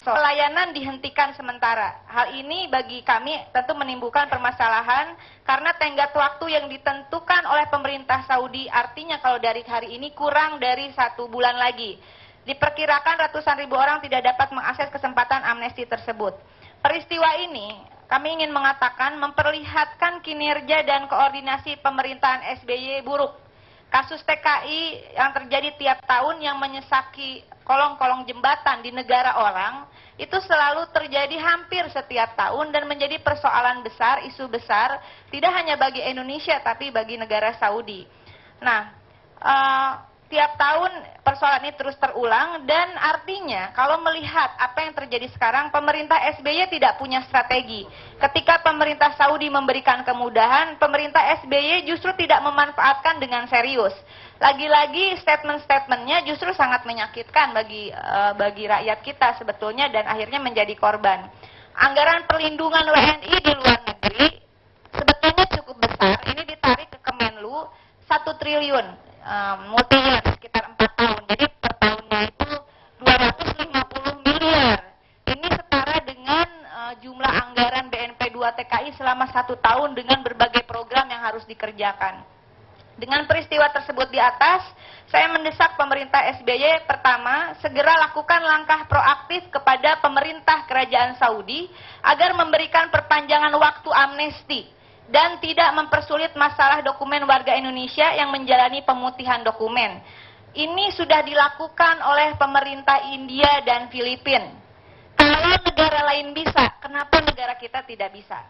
pelayanan dihentikan sementara. Hal ini bagi kami tentu menimbulkan permasalahan karena tenggat waktu yang ditentukan oleh pemerintah Saudi, artinya kalau dari hari ini kurang dari 1 bulan lagi. Diperkirakan ratusan ribu orang tidak dapat mengakses kesempatan amnesti tersebut. Peristiwa ini kami ingin mengatakan memperlihatkan kinerja dan koordinasi pemerintahan SBY buruk. Kasus TKI yang terjadi tiap tahun yang menyesaki kolong-kolong jembatan di negara orang, itu selalu terjadi hampir setiap tahun dan menjadi persoalan besar, isu besar, tidak hanya bagi Indonesia tapi bagi negara Saudi. Nah, tiap tahun persoalan ini terus terulang dan artinya kalau melihat apa yang terjadi sekarang, pemerintah SBY tidak punya strategi. Ketika pemerintah Saudi memberikan kemudahan, pemerintah SBY justru tidak memanfaatkan dengan serius. Lagi-lagi statement-statementnya justru sangat menyakitkan bagi rakyat kita sebetulnya dan akhirnya menjadi korban. Anggaran perlindungan WNI di luar negeri sebetulnya cukup besar. Ini ditarik ke Kemenlu 1 triliun. Multinya sekitar 4 tahun. Jadi per tahunnya itu 250 miliar. Ini setara dengan jumlah anggaran BNP 2 TKI selama 1 tahun dengan berbagai program yang harus dikerjakan. Dengan peristiwa tersebut di atas, saya mendesak pemerintah SBY pertama, segera lakukan langkah proaktif kepada pemerintah kerajaan Saudi agar memberikan perpanjangan waktu amnesti dan tidak mempersulit masalah dokumen warga Indonesia yang menjalani pemutihan dokumen. Ini sudah dilakukan oleh pemerintah India dan Filipina. Kalau negara lain bisa, kenapa negara kita tidak bisa?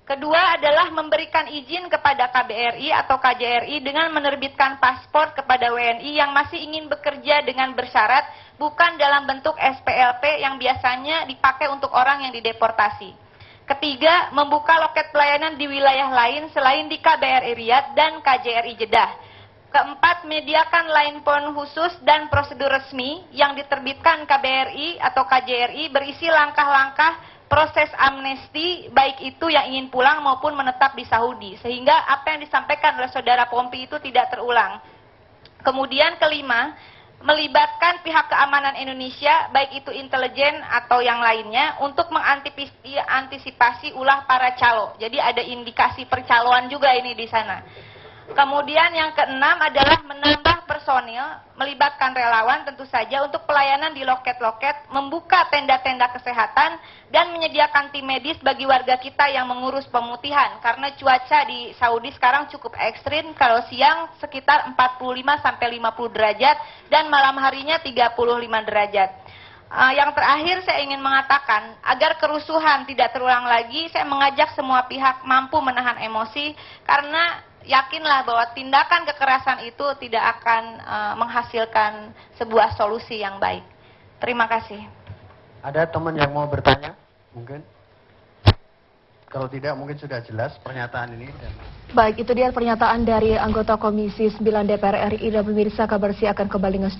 Kedua adalah memberikan izin kepada KBRI atau KJRI dengan menerbitkan paspor kepada WNI yang masih ingin bekerja dengan bersyarat, bukan dalam bentuk SPLP yang biasanya dipakai untuk orang yang dideportasi. Ketiga, membuka loket pelayanan di wilayah lain selain di KBRI Riyadh dan KJRI Jeddah. Keempat, mediakan line phone khusus dan prosedur resmi yang diterbitkan KBRI atau KJRI berisi langkah-langkah proses amnesti, baik itu yang ingin pulang maupun menetap di Saudi. Sehingga apa yang disampaikan oleh Saudara Pompi itu tidak terulang. Kemudian kelima, melibatkan pihak keamanan Indonesia, baik itu intelijen atau yang lainnya, untuk mengantisipasi ulah para calo. Jadi ada indikasi percaloan juga ini di sana. Kemudian yang keenam adalah menambah personil, melibatkan relawan tentu saja untuk pelayanan di loket-loket, membuka tenda-tenda kesehatan, dan menyediakan tim medis bagi warga kita yang mengurus pemutihan. Karena cuaca di Saudi sekarang cukup ekstrim, kalau siang sekitar 45-50 derajat, dan malam harinya 35 derajat. Yang terakhir saya ingin mengatakan, agar kerusuhan tidak terulang lagi, saya mengajak semua pihak mampu menahan emosi, karena yakinlah bahwa tindakan kekerasan itu tidak akan menghasilkan sebuah solusi yang baik. Terima kasih. Ada teman yang mau bertanya? Mungkin? Kalau tidak, mungkin sudah jelas pernyataan ini. Baik, itu dia pernyataan dari anggota Komisi 9 DPR RI dan pemirsa Kabar Siang akan kembali nge